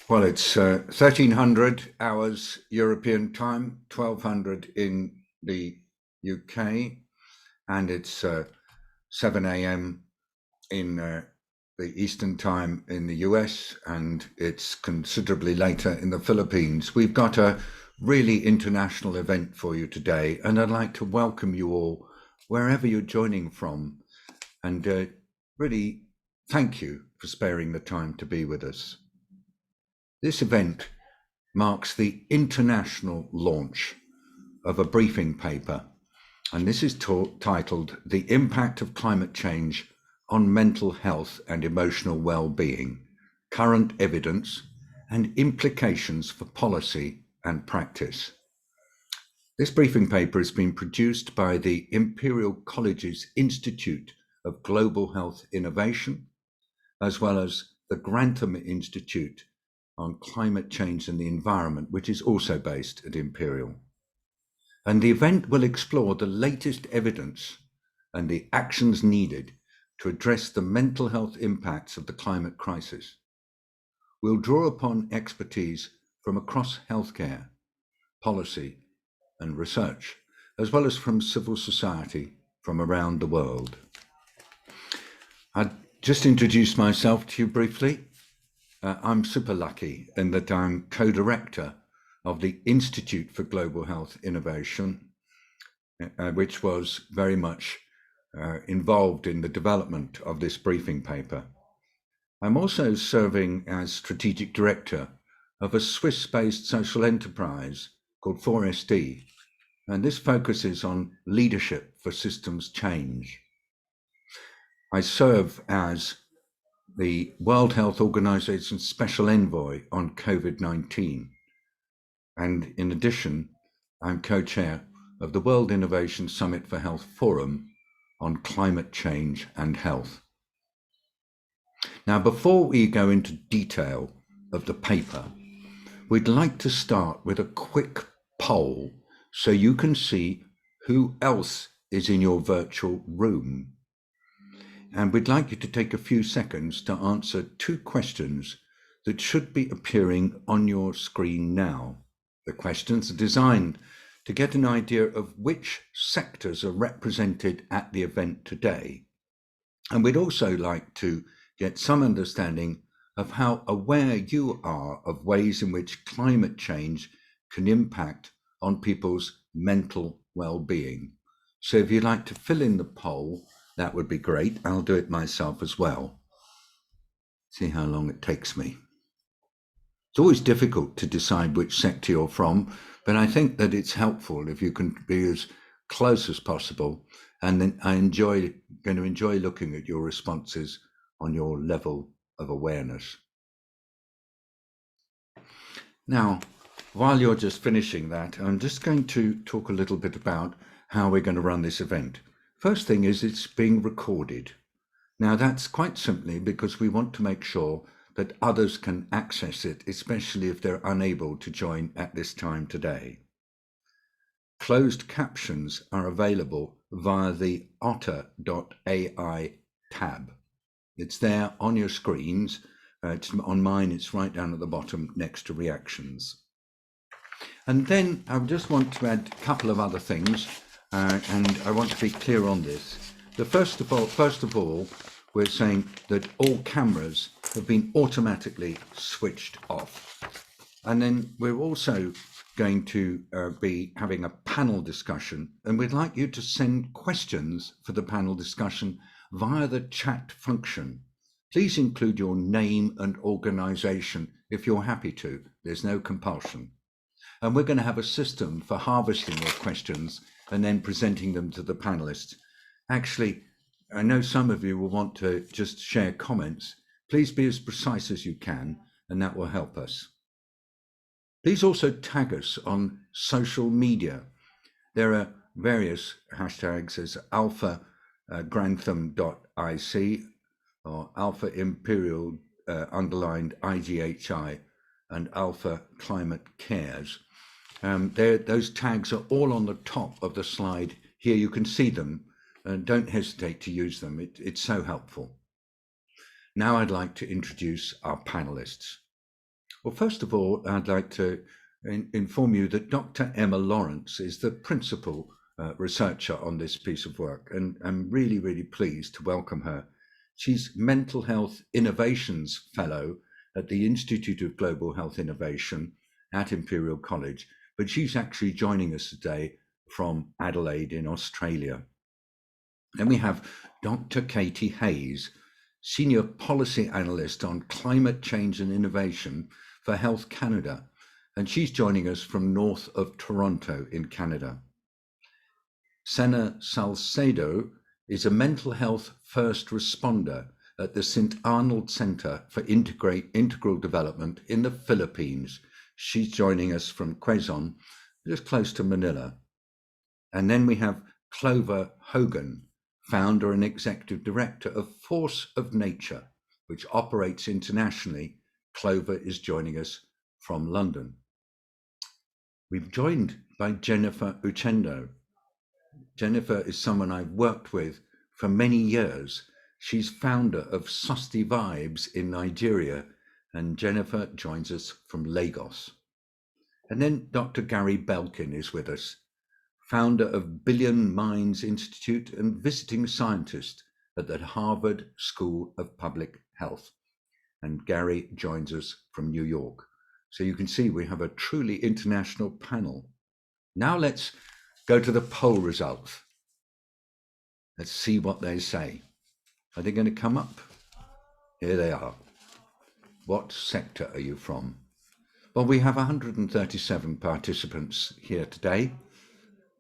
Well, it's 1300 hours European time, 1200 in the UK, and it's 7 a.m. in the Eastern time in the US, and it's considerably later in the Philippines. We've got a really international event for you today, and I'd like to welcome you all wherever you're joining from, and really thank you for sparing the time to be with us. This event marks the international launch of a briefing paper, and this is titled The Impact of Climate Change on Mental Health and Emotional Well-being, Current Evidence and Implications for Policy and Practice. This briefing paper has been produced by the Imperial College Institute of Global Health Innovation, as well as the Grantham Institute on Climate Change and the Environment, which is also based at Imperial. And the event will explore the latest evidence and the actions needed to address the mental health impacts of the climate crisis. We'll draw upon expertise from across healthcare, policy, and research, as well as from civil society from around the world. I'd just introduce myself to you briefly. I'm super lucky in that I'm co-director of the Institute for Global Health Innovation, which was very much involved in the development of this briefing paper. I'm also serving as strategic director of a Swiss-based social enterprise called 4SD, and this focuses on leadership for systems change. I serve as the World Health Organization Special Envoy on COVID-19. And in addition, I'm co-chair of the World Innovation Summit for Health Forum on climate change and health. Now, before we go into detail of the paper, we'd like to start with a quick poll so you can see who else is in your virtual room. And we'd like you to take a few seconds to answer two questions that should be appearing on your screen now. The questions are designed to get an idea of which sectors are represented at the event today. And we'd also like to get some understanding of how aware you are of ways in which climate change can impact on people's mental well-being. So if you'd like to fill in the poll, that would be great. I'll do it myself as well. See how long it takes me. It's always difficult to decide which sector you're from, but I think that it's helpful if you can be as close as possible. And then I'm going to enjoy looking at your responses on your level of awareness. Now, while you're just finishing that, I'm just going to talk a little bit about how we're going to run this event. First thing is it's being recorded. Now that's quite simply because we want to make sure that others can access it, especially if they're unable to join at this time today. Closed captions are available via the otter.ai tab. It's there on your screens. On mine, it's right down at the bottom next to reactions. And then I just want to add a couple of other things. And I want to be clear on this. First of all, we're saying that all cameras have been automatically switched off. And then we're also going to be having a panel discussion, and we'd like you to send questions for the panel discussion via the chat function. Please include your name and organization if you're happy to. There's no compulsion. And we're going to have a system for harvesting your questions and then presenting them to the panelists. Actually, I know some of you will want to just share comments. Please be as precise as you can, and that will help us. Please also tag us on social media. There are various hashtags as alpha grantham.ic or alpha imperial underlined IGHI and alpha climate cares. Those tags are all on the top of the slide here. You can see them, and don't hesitate to use them. It's so helpful. Now I'd like to introduce our panelists. Well, first of all, I'd like to inform you that Dr. Emma Lawrence is the principal researcher on this piece of work, and I'm really, really pleased to welcome her. She's Mental Health Innovations Fellow at the Institute of Global Health Innovation at Imperial College, but she's actually joining us today from Adelaide in Australia. Then we have Dr. Katie Hayes, Senior Policy Analyst on Climate Change and Innovation for Health Canada, and she's joining us from north of Toronto in Canada. Senna Salcedo is a mental health first responder at the St. Arnold Centre for Integral Development in the Philippines. She's joining us from Quezon, just close to Manila. And then we have Clover Hogan, founder and executive director of Force of Nature, which operates internationally. Clover is joining us from London. We've joined by Jennifer Uchendo. Jennifer is someone I've worked with for many years. She's founder of Susti Vibes in Nigeria, and Jennifer joins us from Lagos. And then Dr. Gary Belkin is with us, founder of Billion Minds Institute and visiting scientist at the Harvard School of Public Health. And Gary joins us from New York. So you can see we have a truly international panel. Now let's go to the poll results. Let's see what they say. Are they going to come up? Here they are. What sector are you from? Well, we have 137 participants here today.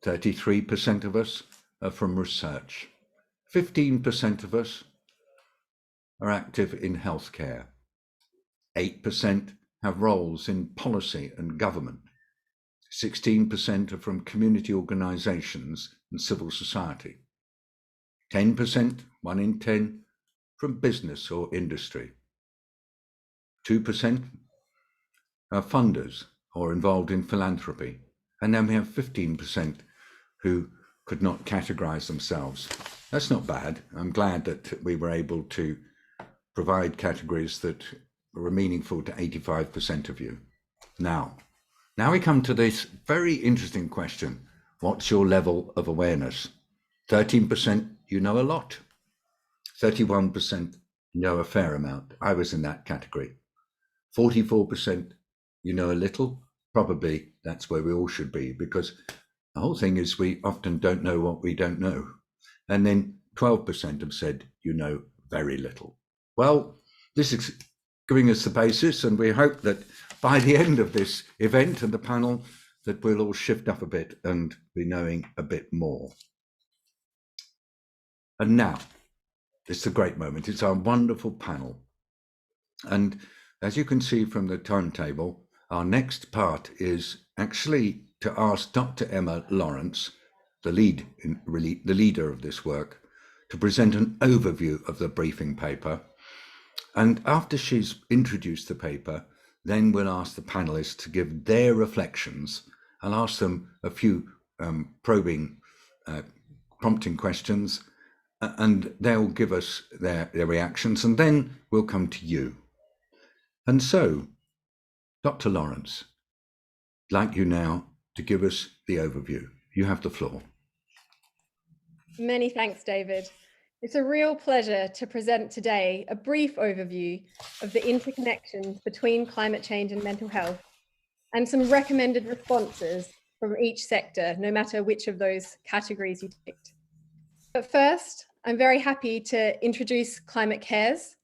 33% of us are from research. 15% of us are active in healthcare. 8% have roles in policy and government. 16% are from community organisations and civil society. 10%, 1 in 10, from business or industry. 2% are funders or involved in philanthropy. And then we have 15% who could not categorise themselves. That's not bad. I'm glad that we were able to provide categories that were meaningful to 85% of you. Now we come to this very interesting question. What's your level of awareness? 13%, you know a lot. 31%, know a fair amount. I was in that category. 44%, you know a little. Probably that's where we all should be, because the whole thing is we often don't know what we don't know. And then 12% have said, you know very little. Well, this is giving us the basis, and we hope that by the end of this event and the panel, that we'll all shift up a bit and be knowing a bit more. And now, it's a great moment. It's our wonderful panel. And as you can see from the timetable, our next part is actually to ask Dr. Emma Lawrence, the leader of this work, to present an overview of the briefing paper. And after she's introduced the paper, then we'll ask the panelists to give their reflections. I'll ask them a few prompting questions, and they'll give us their reactions, and then we'll come to you. And so, Dr. Lawrence, I'd like you now to give us the overview. You have the floor. Many thanks, David. It's a real pleasure to present today a brief overview of the interconnections between climate change and mental health, and some recommended responses from each sector, no matter which of those categories you picked. But first, I'm very happy to introduce Climate Cares,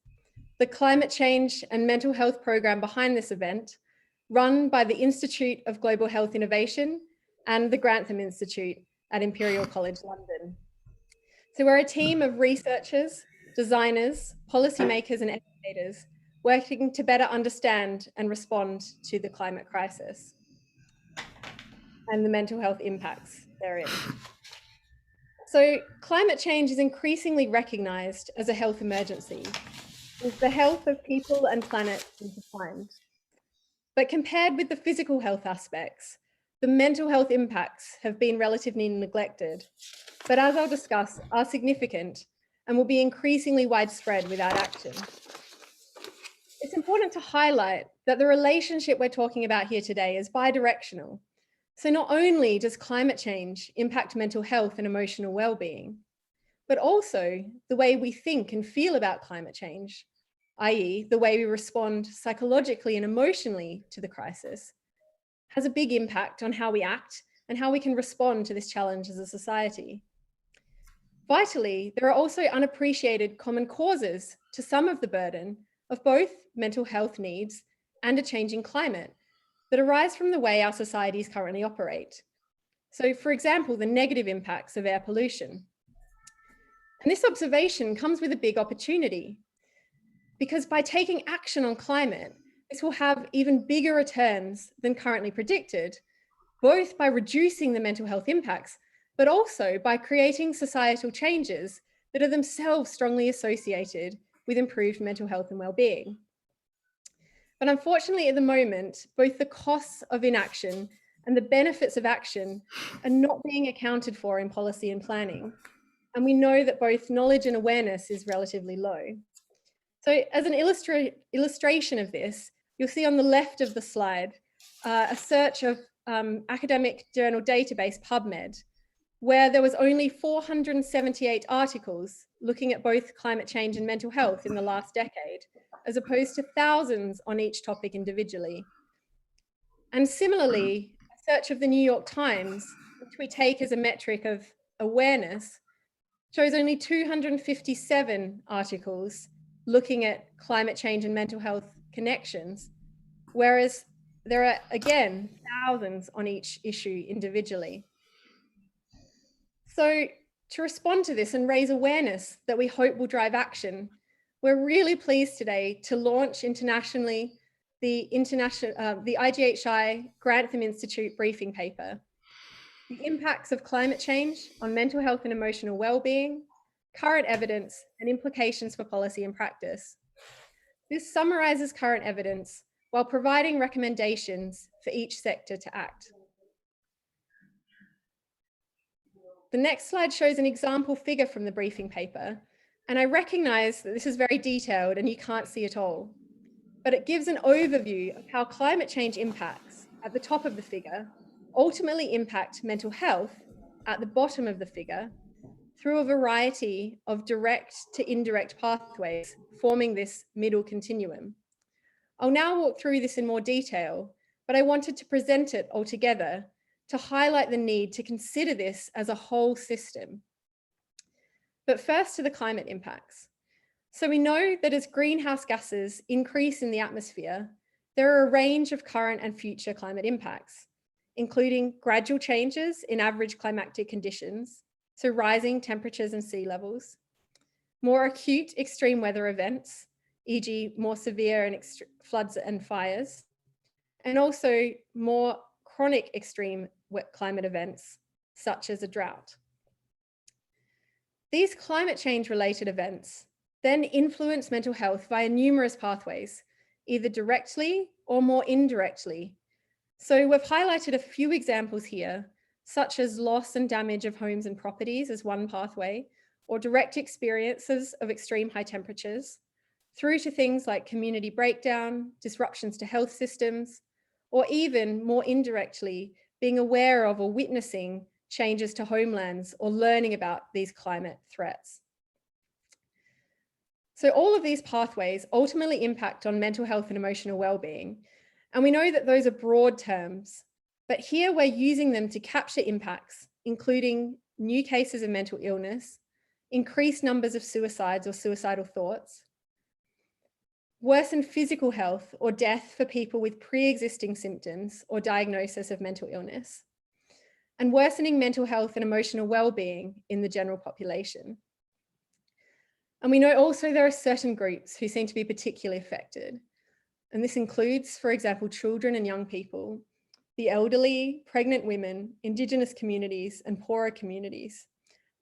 the climate change and mental health program behind this event, run by the Institute of Global Health Innovation and the Grantham Institute at Imperial College London. So we're a team of researchers, designers, policymakers and educators working to better understand and respond to the climate crisis and the mental health impacts therein. So climate change is increasingly recognised as a health emergency, with the health of people and planet intertwined. But compared with the physical health aspects, the mental health impacts have been relatively neglected, but as I'll discuss, are significant and will be increasingly widespread without action. It's important important to highlight that the relationship we're talking about here today is bidirectional. So not only does climate change impact mental health and emotional well-being, but also the way we think and feel about climate change, i.e. the way we respond psychologically and emotionally to the crisis, has a big impact on how we act and how we can respond to this challenge as a society. Vitally, there are also unappreciated common causes to some of the burden of both mental health needs and a changing climate that arise from the way our societies currently operate. So, for example, the negative impacts of air pollution. And this observation comes with a big opportunity, because by taking action on climate, this will have even bigger returns than currently predicted, both by reducing the mental health impacts, but also by creating societal changes that are themselves strongly associated with improved mental health and well-being. But unfortunately, at the moment, both the costs of inaction and the benefits of action are not being accounted for in policy and planning. And we know that both knowledge and awareness is relatively low. So as an illustration of this, you'll see on the left of the slide a search of academic journal database PubMed, where there was only 478 articles looking at both climate change and mental health in the last decade, as opposed to thousands on each topic individually. And similarly, a search of the New York Times, which we take as a metric of awareness, shows only 257 articles looking at climate change and mental health connections, whereas there are, again, thousands on each issue individually. So to respond to this and raise awareness that we hope will drive action, we're really pleased today to launch internationally the IGHI Grantham Institute briefing paper, The Impacts of Climate Change on Mental Health and Emotional Wellbeing, Current Evidence and Implications for Policy and Practice. This summarizes current evidence while providing recommendations for each sector to act. The next slide shows an example figure from the briefing paper, and I recognize that this is very detailed and you can't see it all, but it gives an overview of how climate change impacts at the top of the figure ultimately impact mental health at the bottom of the figure through a variety of direct to indirect pathways forming this middle continuum. I'll now walk through this in more detail, but I wanted to present it all together to highlight the need to consider this as a whole system. But first to the climate impacts. So we know that as greenhouse gases increase in the atmosphere, there are a range of current and future climate impacts, including gradual changes in average climatic conditions, so rising temperatures and sea levels, more acute extreme weather events, e.g. more severe and floods and fires, and also more chronic extreme climate events, such as a drought. These climate change related events then influence mental health via numerous pathways, either directly or more indirectly. So we've highlighted a few examples here, such as loss and damage of homes and properties as one pathway, or direct experiences of extreme high temperatures, through to things like community breakdown, disruptions to health systems, or even more indirectly, being aware of or witnessing changes to homelands or learning about these climate threats. So all of these pathways ultimately impact on mental health and emotional well-being. And we know that those are broad terms, but here we're using them to capture impacts, including new cases of mental illness, increased numbers of suicides or suicidal thoughts, worsened physical health or death for people with pre-existing symptoms or diagnosis of mental illness, and worsening mental health and emotional well-being in the general population. And we know also there are certain groups who seem to be particularly affected. And this includes, for example, children and young people, the elderly, pregnant women, Indigenous communities, and poorer communities,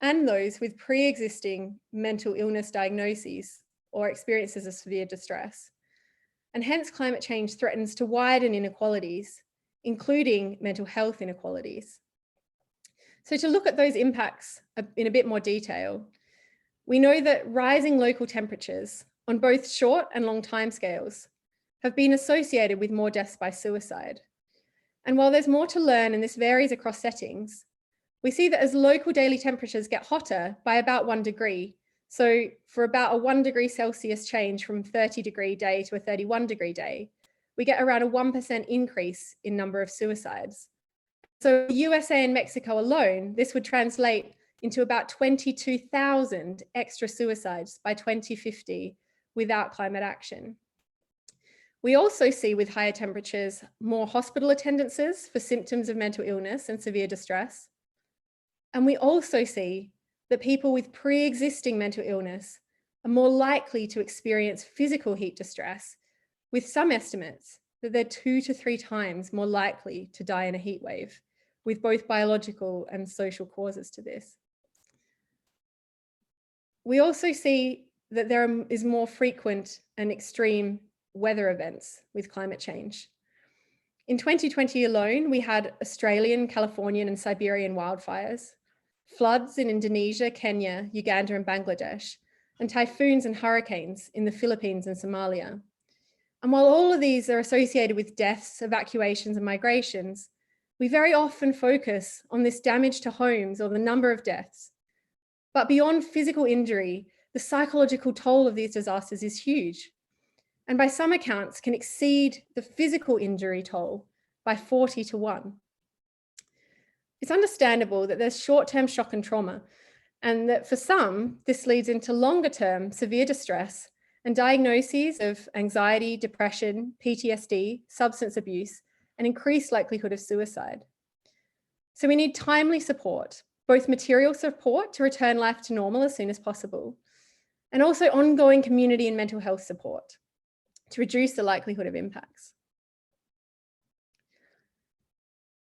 and those with pre-existing mental illness diagnoses or experiences of severe distress. And hence climate change threatens to widen inequalities, including mental health inequalities. So to look at those impacts in a bit more detail, we know that rising local temperatures on both short and long timescales have been associated with more deaths by suicide. And while there's more to learn and this varies across settings, we see that as local daily temperatures get hotter by about 1 degree, so for about a 1 degree Celsius change from 30-degree day to a 31-degree day, we get around a 1% increase in number of suicides. So USA and Mexico alone, this would translate into about 22,000 extra suicides by 2050 without climate action. We also see with higher temperatures more hospital attendances for symptoms of mental illness and severe distress. And we also see that people with pre-existing mental illness are more likely to experience physical heat distress, with some estimates that they're 2 to 3 times more likely to die in a heat wave, with both biological and social causes to this. We also see that there is more frequent and extreme weather events with climate change. In 2020 alone, we had Australian, Californian, and Siberian wildfires, floods in Indonesia, Kenya, Uganda, and Bangladesh, and typhoons and hurricanes in the Philippines and Somalia. And while all of these are associated with deaths, evacuations, and migrations, we very often focus on this damage to homes or the number of deaths. But beyond physical injury, the psychological toll of these disasters is huge, and by some accounts can exceed the physical injury toll by 40 to 1. It's understandable that there's short-term shock and trauma, and that for some, this leads into longer-term severe distress and diagnoses of anxiety, depression, PTSD, substance abuse, and increased likelihood of suicide. So we need timely support, both material support to return life to normal as soon as possible, and also ongoing community and mental health support to reduce the likelihood of impacts.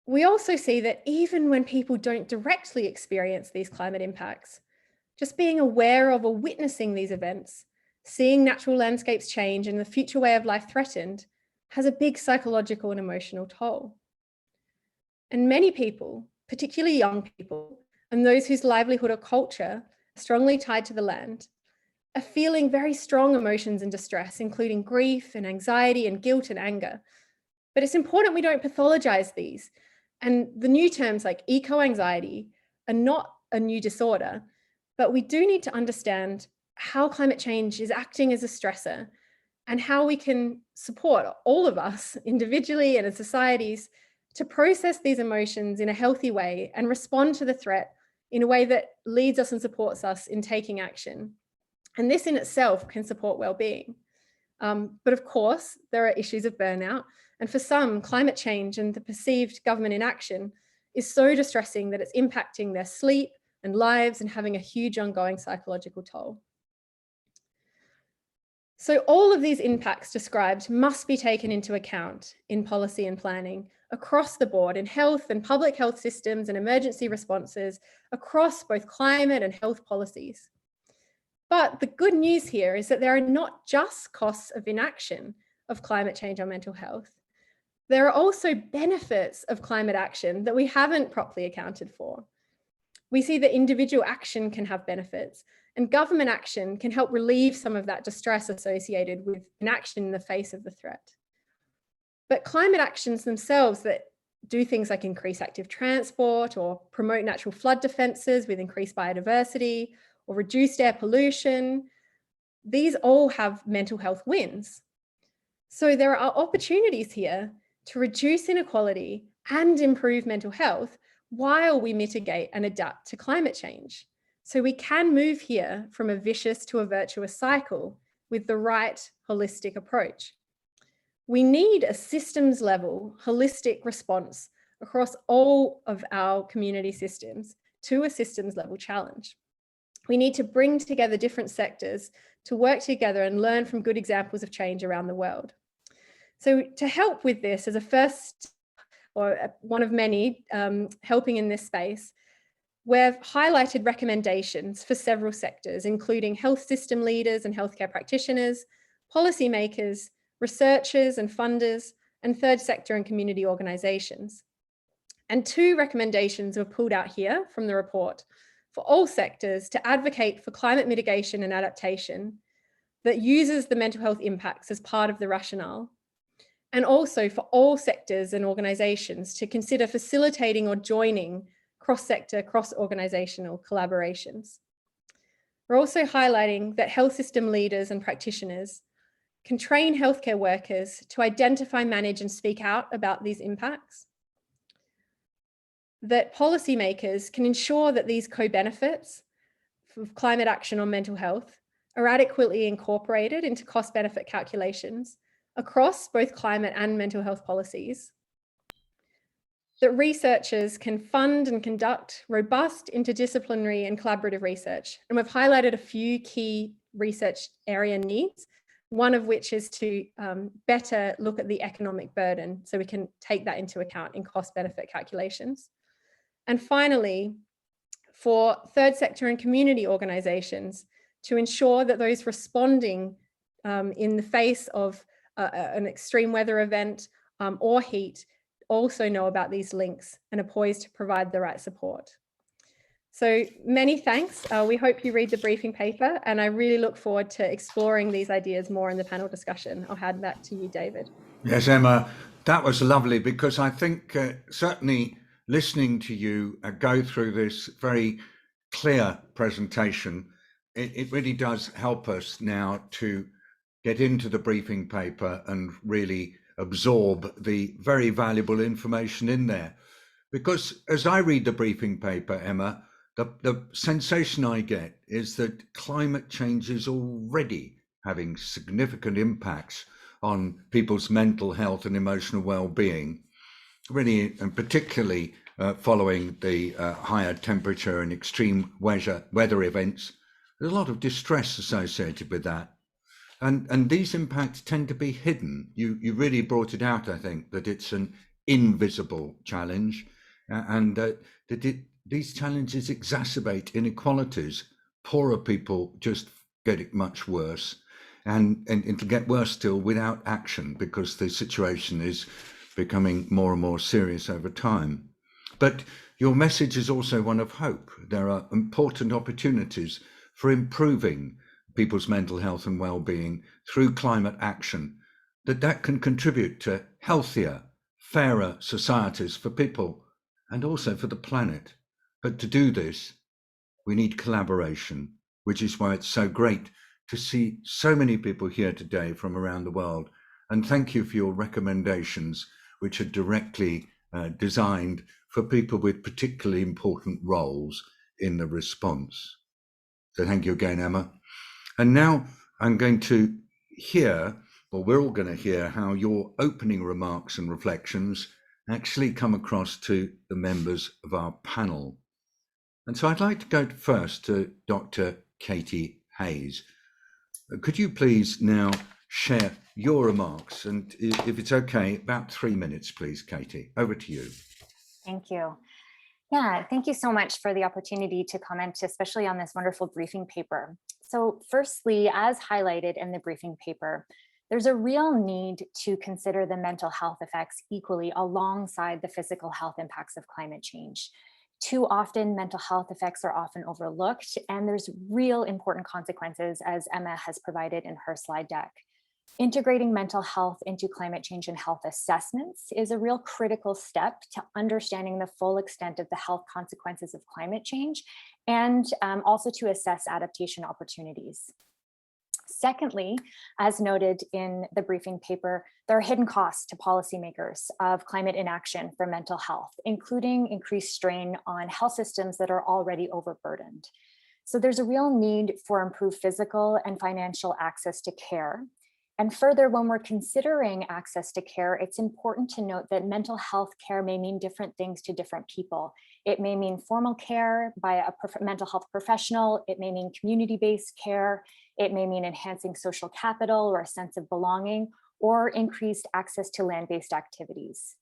We also see that even when people don't directly experience these climate impacts, just being aware of or witnessing these events, seeing natural landscapes change and the future way of life threatened, has a big psychological and emotional toll. And many people, particularly young people, and those whose livelihood or culture are strongly tied to the land, are feeling very strong emotions and distress, including grief and anxiety and guilt and anger. But it's important we don't pathologize these. And the new terms like eco-anxiety are not a new disorder, but we do need to understand how climate change is acting as a stressor and how we can support all of us individually and as societies to process these emotions in a healthy way and respond to the threat in a way that leads us and supports us in taking action. And this in itself can support well-being. But of course, there are issues of burnout. And for some, climate change and the perceived government inaction is so distressing that it's impacting their sleep and lives and having a huge ongoing psychological toll. So all of these impacts described must be taken into account in policy and planning across the board in health and public health systems and emergency responses across both climate and health policies. But the good news here is that there are not just costs of inaction of climate change on mental health. There are also benefits of climate action that we haven't properly accounted for. We see that individual action can have benefits, and government action can help relieve some of that distress associated with inaction in the face of the threat. But climate actions themselves that do things like increase active transport or promote natural flood defenses with increased biodiversity or reduced air pollution, these all have mental health wins. So there are opportunities here to reduce inequality and improve mental health while we mitigate and adapt to climate change. So we can move here from a vicious to a virtuous cycle with the right holistic approach. We need a systems level holistic response across all of our community systems to a systems level challenge. We need to bring together different sectors to work together and learn from good examples of change around the world. So to help with this as a first, or one of many helping in this space, we've highlighted recommendations for several sectors, including health system leaders and healthcare practitioners, policymakers, researchers and funders, and third sector and community organizations. And 2 recommendations were pulled out here from the report for all sectors to advocate for climate mitigation and adaptation that uses the mental health impacts as part of the rationale, and also for all sectors and organizations to consider facilitating or joining cross-sector, cross-organizational collaborations. We're also highlighting that health system leaders and practitioners can train healthcare workers to identify, manage, and speak out about these impacts. That policymakers can ensure that these co-benefits of climate action on mental health are adequately incorporated into cost-benefit calculations across both climate and mental health policies. That researchers can fund and conduct robust, interdisciplinary and collaborative research. And we've highlighted a few key research area needs, one of which is to better look at the economic burden so we can take that into account in cost-benefit calculations. And finally, for third sector and community organizations to ensure that those responding in the face of an extreme weather event or heat also know about these links and are poised to provide the right support. So many thanks. We hope you read the briefing paper, and I really look forward to exploring these ideas more in the panel discussion. I'll hand back to you, David. Yes, Emma, that was lovely, because I think certainly listening to you go through this very clear presentation, it really does help us now to get into the briefing paper and really absorb the very valuable information in there. Because as I read the briefing paper, Emma, the sensation I get is that climate change is already having significant impacts on people's mental health and emotional well-being, really, and particularly following the higher temperature and extreme weather events. There's a lot of distress associated with that. And these impacts tend to be hidden. You really brought it out, I think, that it's an invisible challenge, and that these challenges exacerbate inequalities. Poorer people just get it much worse, and it'll get worse still without action, because the situation is becoming more and more serious over time. But your message is also one of hope. There are important opportunities for improving people's mental health and well-being through climate action, that can contribute to healthier, fairer societies for people and also for the planet. But to do this, we need collaboration, which is why it's so great to see so many people here today from around the world. And thank you for your recommendations, which are directly designed for people with particularly important roles in the response. So thank you again, Emma. And now I'm going to hear, or we're all going to hear, how your opening remarks and reflections actually come across to the members of our panel. And so I'd like to go first to Dr. Katie Hayes. Could you please now share your remarks? And if it's okay, about 3 minutes, please, Katie. Over to you. Thank you. Yeah, thank you so much for the opportunity to comment, especially on this wonderful briefing paper. So firstly, as highlighted in the briefing paper, there's a real need to consider the mental health effects equally alongside the physical health impacts of climate change. Too often, mental health effects are often overlooked, and there's real important consequences, as Emma has provided in her slide deck. Integrating mental health into climate change and health assessments is a real critical step to understanding the full extent of the health consequences of climate change, and also to assess adaptation opportunities. Secondly, as noted in the briefing paper, there are hidden costs to policymakers of climate inaction for mental health, including increased strain on health systems that are already overburdened. So there's a real need for improved physical and financial access to care. And further, when we're considering access to care, it's important to note that mental health care may mean different things to different people. It may mean formal care by a mental health professional. It may mean community-based care. It may mean enhancing social capital or a sense of belonging, or increased access to land-based activities.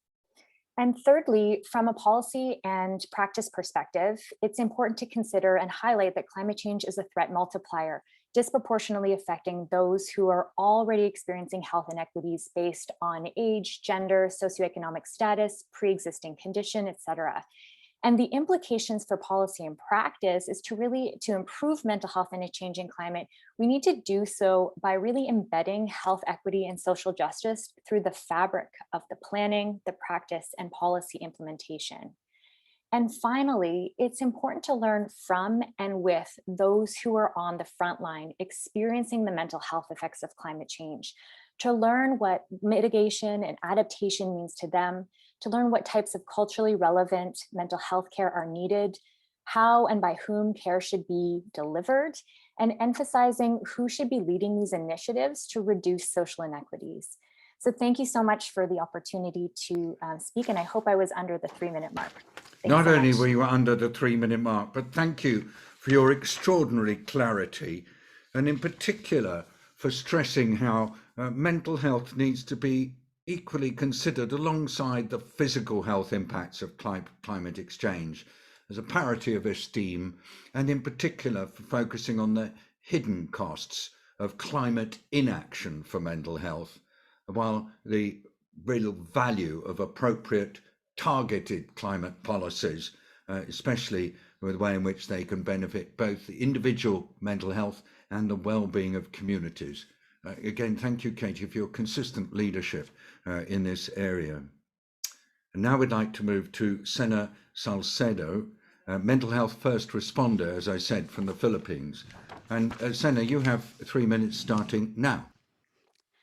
And thirdly, from a policy and practice perspective, it's important to consider and highlight that climate change is a threat multiplier, disproportionately affecting those who are already experiencing health inequities based on age, gender, socioeconomic status, pre-existing condition, etc. And the implications for policy and practice is to improve mental health in a changing climate, we need to do so by really embedding health equity and social justice through the fabric of the planning, the practice, and policy implementation. And finally, it's important to learn from and with those who are on the front line experiencing the mental health effects of climate change, to learn what mitigation and adaptation means to them, to learn what types of culturally relevant mental health care are needed, how and by whom care should be delivered, and emphasizing who should be leading these initiatives to reduce social inequities. So thank you so much for the opportunity to speak, and I hope I was under the 3-minute mark. Thanks Not so only much. were you under the 3-minute mark, but thank you for your extraordinary clarity, and in particular for stressing how mental health needs to be equally considered alongside the physical health impacts of climate exchange as a parity of esteem, and in particular for focusing on the hidden costs of climate inaction for mental health, while the real value of appropriate targeted climate policies, especially with the way in which they can benefit both the individual mental health and the well-being of communities. Again, thank you, Katie, for your consistent leadership in this area. And now we'd like to move to Sena Salcedo, mental health first responder, as I said, from the Philippines. And Sena, you have 3 minutes starting now.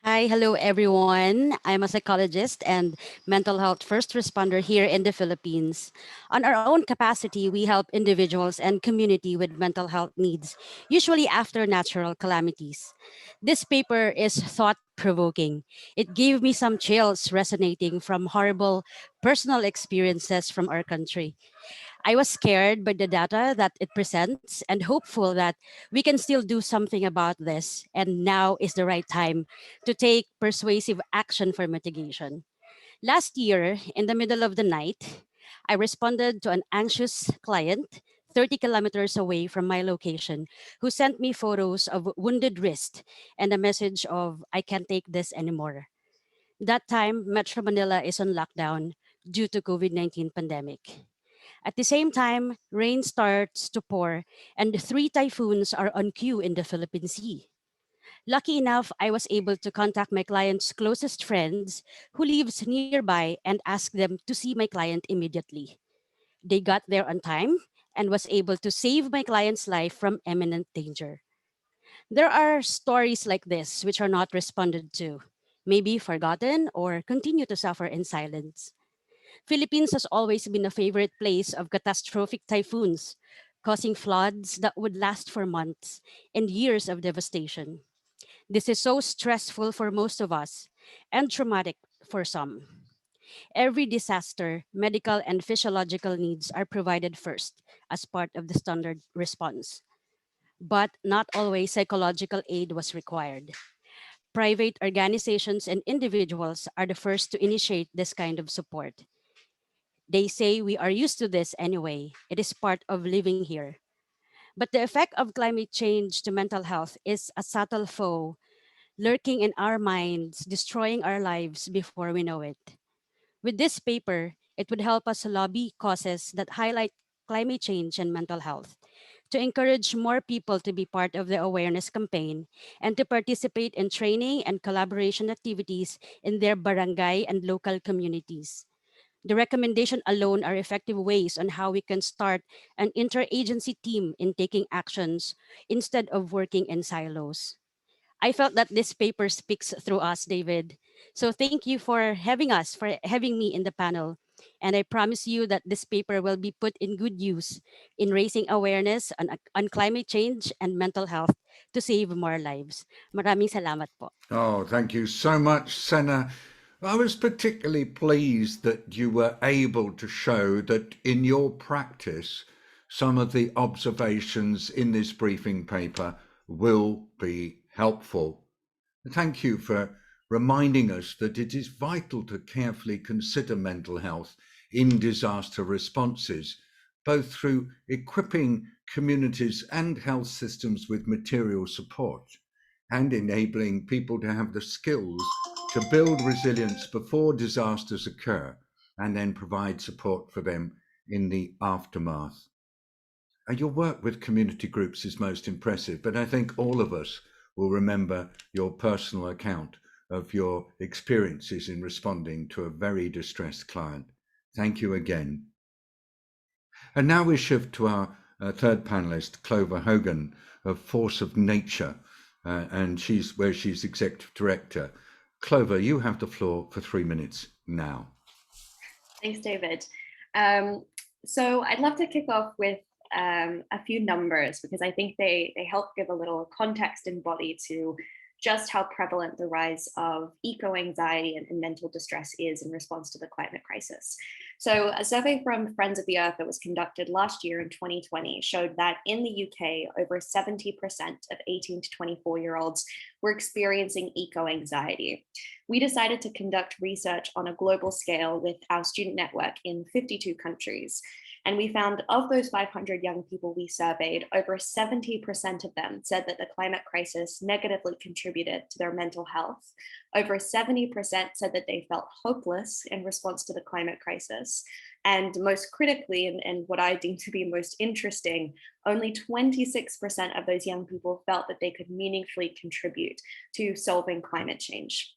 Hi, hello everyone. I'm a psychologist and mental health first responder here in the Philippines. On our own capacity, we help individuals and community with mental health needs, usually after natural calamities. This paper is thought provoking. It gave me some chills resonating from horrible personal experiences from our country. I was scared by the data that it presents and hopeful that we can still do something about this. And now is the right time to take persuasive action for mitigation. Last year, in the middle of the night, I responded to an anxious client 30 kilometers away from my location who sent me photos of wounded wrist and a message of, I can't take this anymore. That time, Metro Manila is on lockdown due to COVID-19 pandemic. At the same time, rain starts to pour and 3 typhoons are on queue in the Philippine Sea. Lucky enough, I was able to contact my client's closest friends who lives nearby and ask them to see my client immediately. They got there on time and was able to save my client's life from imminent danger. There are stories like this which are not responded to, maybe forgotten or continue to suffer in silence. Philippines has always been a favorite place of catastrophic typhoons, causing floods that would last for months and years of devastation. This is so stressful for most of us and traumatic for some. Every disaster, medical and physiological needs are provided first as part of the standard response. But not always psychological aid was required. Private organizations and individuals are the first to initiate this kind of support. They say we are used to this anyway. It is part of living here. But the effect of climate change to mental health is a subtle foe lurking in our minds, destroying our lives before we know it. With this paper, it would help us lobby causes that highlight climate change and mental health, to encourage more people to be part of the awareness campaign and to participate in training and collaboration activities in their barangay and local communities. The recommendation alone are effective ways on how we can start an interagency team in taking actions instead of working in silos. I felt that this paper speaks through us, David. So thank you for having us, for having me in the panel. And I promise you that this paper will be put in good use in raising awareness on climate change and mental health to save more lives. Maraming salamat po. Oh, thank you so much, Senna. I was particularly pleased that you were able to show that in your practice, some of the observations in this briefing paper will be helpful. Thank you for reminding us that it is vital to carefully consider mental health in disaster responses, both through equipping communities and health systems with material support and enabling people to have the skills to build resilience before disasters occur and then provide support for them in the aftermath. And your work with community groups is most impressive, but I think all of us will remember your personal account of your experiences in responding to a very distressed client. Thank you again. And now we shift to our third panelist, Clover Hogan of Force of Nature, and she's executive director. Clover, you have the floor for 3 minutes now. Thanks, David. So I'd love to kick off with a few numbers, because I think they help give a little context and body to just how prevalent the rise of eco-anxiety and mental distress is in response to the climate crisis. So a survey from Friends of the Earth that was conducted last year in 2020 showed that in the UK, over 70% of 18 to 24-year-olds were experiencing eco-anxiety. We decided to conduct research on a global scale with our student network in 52 countries. And we found of those 500 young people we surveyed, over 70% of them said that the climate crisis negatively contributed to their mental health. Over 70% said that they felt hopeless in response to the climate crisis. And most critically, and what I deem to be most interesting, only 26% of those young people felt that they could meaningfully contribute to solving climate change.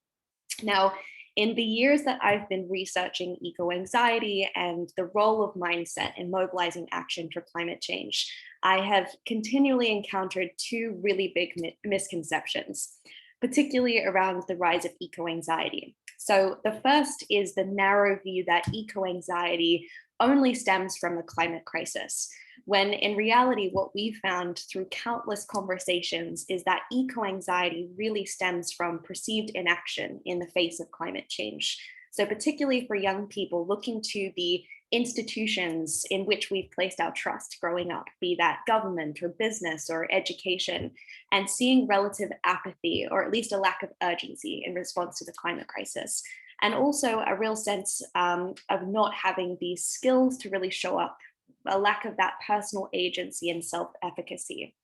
Now, in the years that I've been researching eco-anxiety and the role of mindset in mobilizing action for climate change, I have continually encountered two really big misconceptions, particularly around the rise of eco-anxiety. So the first is the narrow view that eco-anxiety only stems from the climate crisis, when in reality, what we've found through countless conversations is that eco-anxiety really stems from perceived inaction in the face of climate change. So particularly for young people looking to the institutions in which we've placed our trust growing up, be that government or business or education, and seeing relative apathy, or at least a lack of urgency in response to the climate crisis. And also a real sense of not having the skills to really show up, a lack of that personal agency and self-efficacy.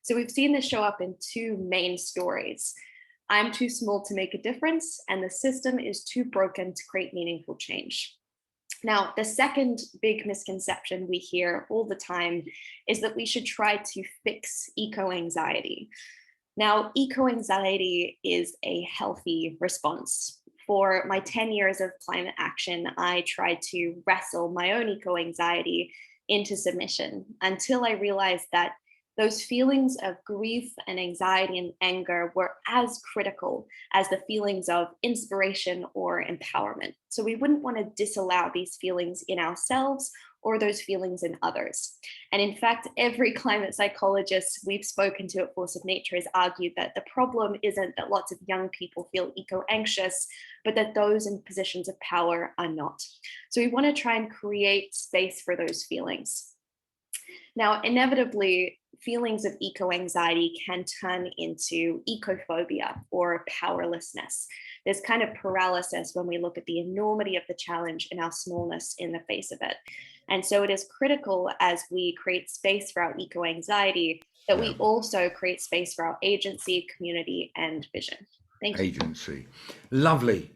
So we've seen this show up in two main stories. I'm too small to make a difference, and the system is too broken to create meaningful change. Now, the second big misconception we hear all the time is that we should try to fix eco-anxiety. Now, eco-anxiety is a healthy response. For my 10 years of climate action, I tried to wrestle my own eco-anxiety into submission until I realized that those feelings of grief and anxiety and anger were as critical as the feelings of inspiration or empowerment. So we wouldn't want to disallow these feelings in ourselves or those feelings in others. And in fact, every climate psychologist we've spoken to at Force of Nature has argued that the problem isn't that lots of young people feel eco-anxious, but that those in positions of power are not. So we want to try and create space for those feelings. Now, inevitably, feelings of eco-anxiety can turn into ecophobia or powerlessness. There's kind of paralysis when we look at the enormity of the challenge and our smallness in the face of it. And so it is critical as we create space for our eco-anxiety that we also create space for our agency, community, and vision. Thank you. Agency. Lovely.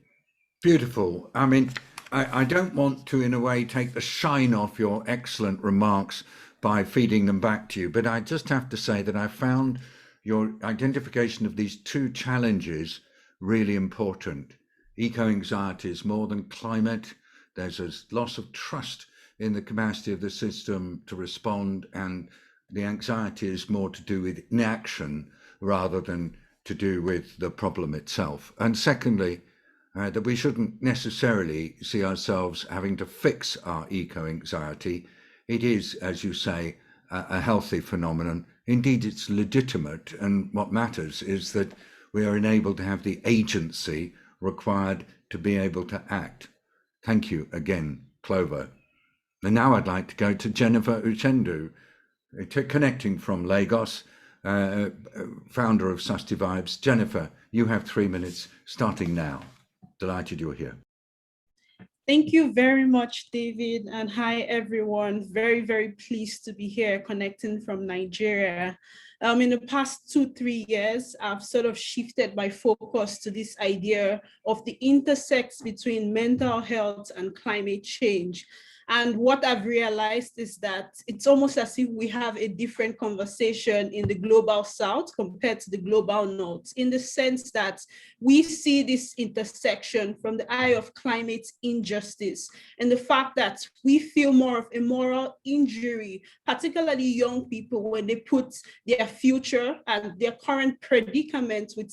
Beautiful. I mean, I don't want to, in a way, take the shine off your excellent remarks by feeding them back to you, but I just have to say that I found your identification of these two challenges really important. Eco-anxiety is more than climate. There's a loss of trust in the capacity of the system to respond, and the anxiety is more to do with inaction rather than to do with the problem itself. And secondly, that we shouldn't necessarily see ourselves having to fix our eco-anxiety. It is, as you say, a healthy phenomenon. Indeed, it's legitimate, and what matters is that we are enabled to have the agency required to be able to act. Thank you again, Clover. And now I'd like to go to Jennifer Uchendu, connecting from Lagos, founder of Susty Vibes. Jennifer, you have 3 minutes starting now. Delighted you're here. Thank you very much, David, and hi, everyone. Very, very pleased to be here connecting from Nigeria. In the past 2-3 years, I've sort of shifted my focus to this idea of the intersects between mental health and climate change. And what I've realized is that it's almost as if we have a different conversation in the global south compared to the global north, in the sense that we see this intersection from the eye of climate injustice and the fact that we feel more of a moral injury, particularly young people, when they put their future and their current predicament with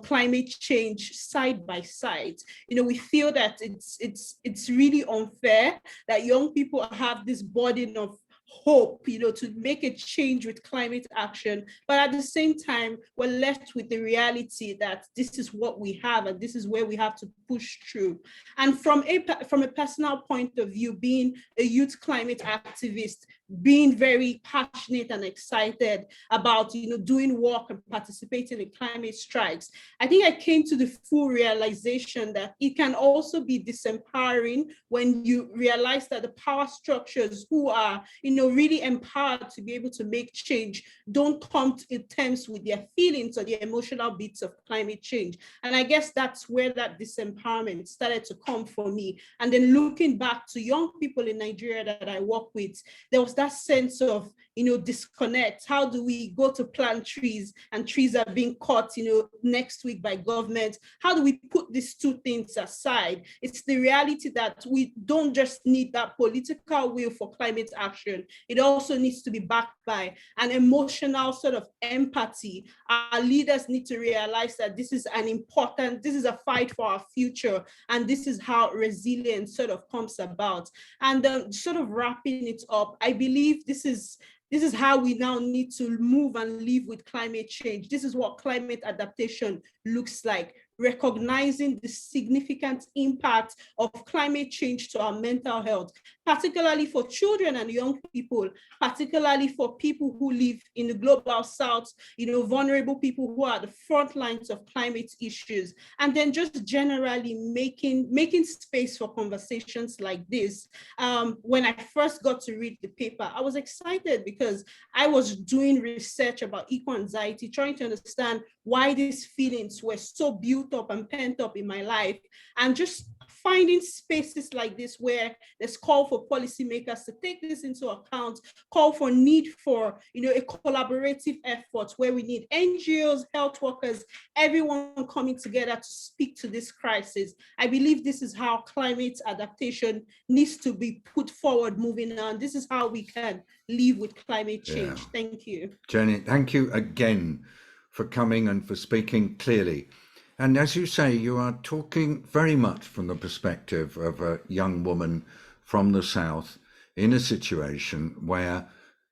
climate change side by side. You know, we feel that it's really unfair that young people have this burden of hope, you know, to make a change with climate action. But at the same time, we're left with the reality that this is what we have and this is where we have to push through. And from a personal point of view, being a youth climate activist, being very passionate and excited about, you know, doing work and participating in climate strikes, I think I came to the full realization that it can also be disempowering when you realize that the power structures who are, you know, really empowered to be able to make change don't come to terms with their feelings or the emotional beats of climate change. And I guess that's where that disempowerment started to come for me. And then looking back to young people in Nigeria that I work with, there was that sense of, you know, disconnect. How do we go to plant trees and trees are being cut, you know, next week by government? How do we put these two things aside? It's the reality that we don't just need that political will for climate action. It also needs to be backed by an emotional sort of empathy. Our leaders need to realize that this is a fight for our future, and this is how resilience sort of comes about. And sort of wrapping it up, I believe this is how we now need to move and live with climate change. This is what climate adaptation looks like, recognizing the significant impact of climate change to our mental health, particularly for children and young people, particularly for people who live in the global south, you know, vulnerable people who are the front lines of climate issues. And then just generally making space for conversations like this. When I first got to read the paper, I was excited because I was doing research about eco-anxiety, trying to understand why these feelings were so built up and pent up in my life, and just finding spaces like this where there's call for policymakers to take this into account, call for need for, you know, a collaborative effort where we need NGOs, health workers, everyone coming together to speak to this crisis. I believe this is how climate adaptation needs to be put forward moving on. This is how we can live with climate change. Yeah. Thank you. Jenny, thank you again for coming and for speaking clearly. And as you say, you are talking very much from the perspective of a young woman from the South in a situation where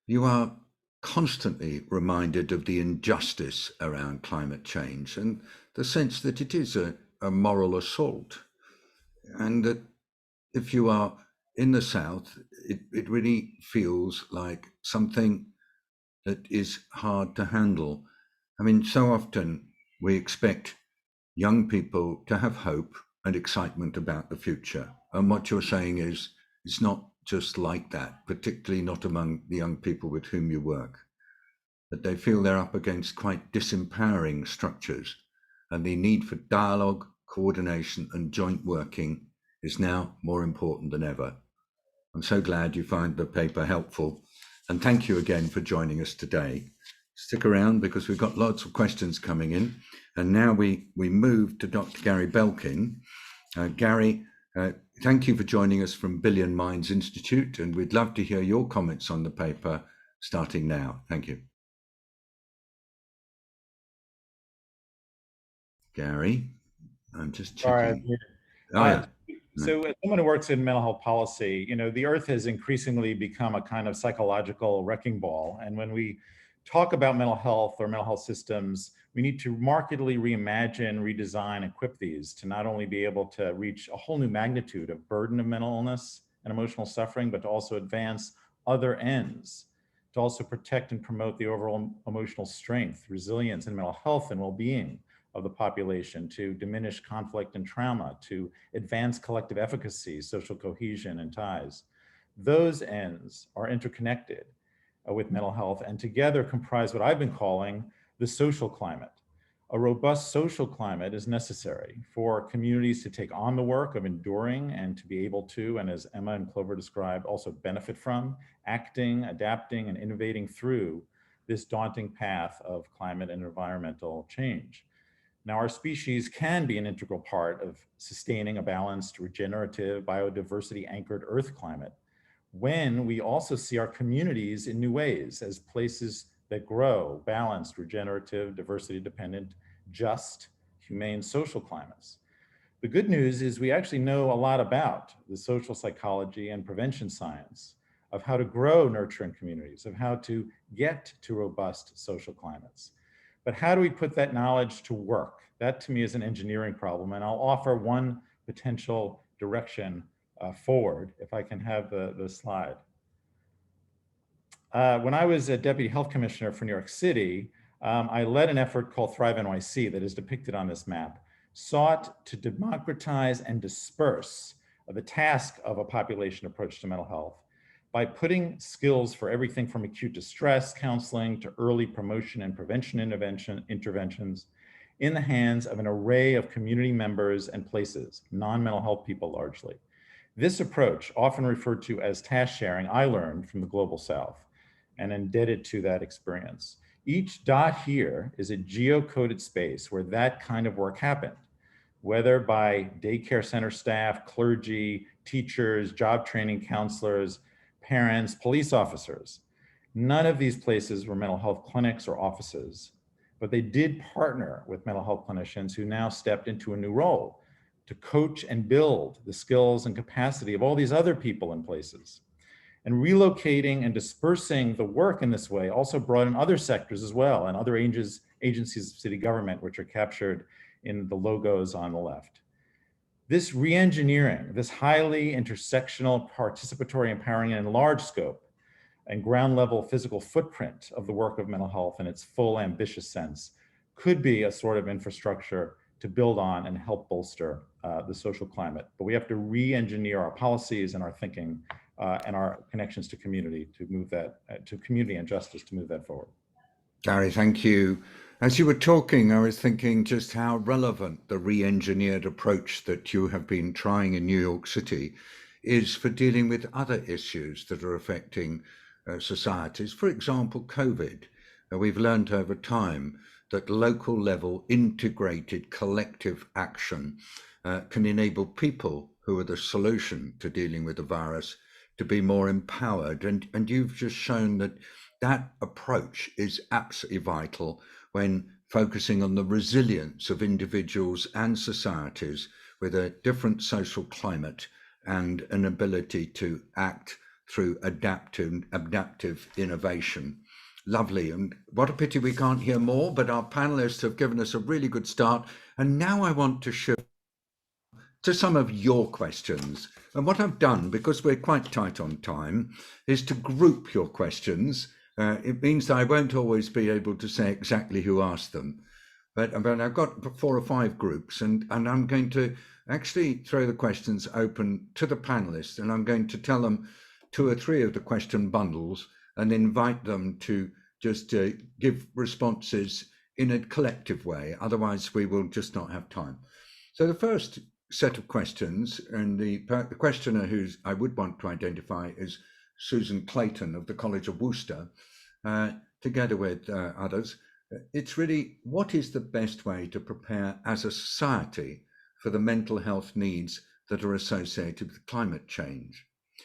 you are constantly reminded of the injustice around climate change and the sense that it is a moral assault. And that if you are in the South, it really feels like something that is hard to handle. I mean, so often we expect young people to have hope and excitement about the future. And what you're saying is it's not just like that, particularly not among the young people with whom you work, that they feel they're up against quite disempowering structures, and the need for dialogue, coordination and joint working is now more important than ever. I'm so glad you find the paper helpful, and thank you again for joining us today. Stick around because we've got lots of questions coming in. And now we move to Dr. Gary Belkin. Gary, thank you for joining us from Billion Minds Institute, and we'd love to hear your comments on the paper starting now. Thank you. Gary, I'm just checking. So as someone who works in mental health policy, you know, the earth has increasingly become a kind of psychological wrecking ball. And when we talk about mental health or mental health systems, we need to markedly reimagine, redesign, equip these to not only be able to reach a whole new magnitude of burden of mental illness and emotional suffering, but to also advance other ends, to also protect and promote the overall emotional strength, resilience, and mental health and well-being of the population, to diminish conflict and trauma, to advance collective efficacy, social cohesion, and ties. Those ends are interconnected with mental health, and together comprise what I've been calling the social climate. A robust social climate is necessary for communities to take on the work of enduring and to be able to, and as Emma and Clover described, also benefit from acting, adapting, and innovating through this daunting path of climate and environmental change. Now, our species can be an integral part of sustaining a balanced, regenerative, biodiversity-anchored Earth climate when we also see our communities in new ways as places that grow balanced, regenerative, diversity-dependent, just, humane social climates. The good news is we actually know a lot about the social psychology and prevention science of how to grow nurturing communities, of how to get to robust social climates. But how do we put that knowledge to work? That to me is an engineering problem, and I'll offer one potential direction forward, if I can have the slide. When I was a deputy health commissioner for New York City, I led an effort called Thrive NYC that is depicted on this map, sought to democratize and disperse the task of a population approach to mental health by putting skills for everything from acute distress counseling to early promotion and prevention interventions in the hands of an array of community members and places, non-mental health people largely. This approach, often referred to as task sharing, I learned from the Global South and indebted to that experience. Each dot here is a geocoded space where that kind of work happened, whether by daycare center staff, clergy, teachers, job training counselors, parents, police officers. None of these places were mental health clinics or offices, but they did partner with mental health clinicians who now stepped into a new role to coach and build the skills and capacity of all these other people in places. And relocating and dispersing the work in this way also brought in other sectors as well and other agencies of city government, which are captured in the logos on the left. This re-engineering, this highly intersectional, participatory, empowering, and large scope and ground level physical footprint of the work of mental health in its full ambitious sense could be a sort of infrastructure to build on and help bolster the social climate. But we have to re-engineer our policies and our thinking and our connections to community to move that, to community and justice to move that forward. Gary, thank you. As you were talking, I was thinking just how relevant the re-engineered approach that you have been trying in New York City is for dealing with other issues that are affecting societies. For example, COVID. We've learned over time that local level integrated collective action can enable people who are the solution to dealing with the virus to be more empowered. And you've just shown that that approach is absolutely vital when focusing on the resilience of individuals and societies with a different social climate and an ability to act through adaptive innovation. Lovely. And what a pity we can't hear more, but our panelists have given us a really good start. And now I want to shift to some of your questions. And what I've done, because we're quite tight on time, is to group your questions. It means that I won't always be able to say exactly who asked them, but I've got 4 or 5 groups, and I'm going to actually throw the questions open to the panelists, and I'm going to tell them 2 or 3 of the question bundles and invite them to just give responses in a collective way. Otherwise, we will just not have time. So the first set of questions, and the questioner who's I would want to identify is Susan Clayton of the College of Worcester, together with others. It's really, what is the best way to prepare as a society for the mental health needs that are associated with climate change?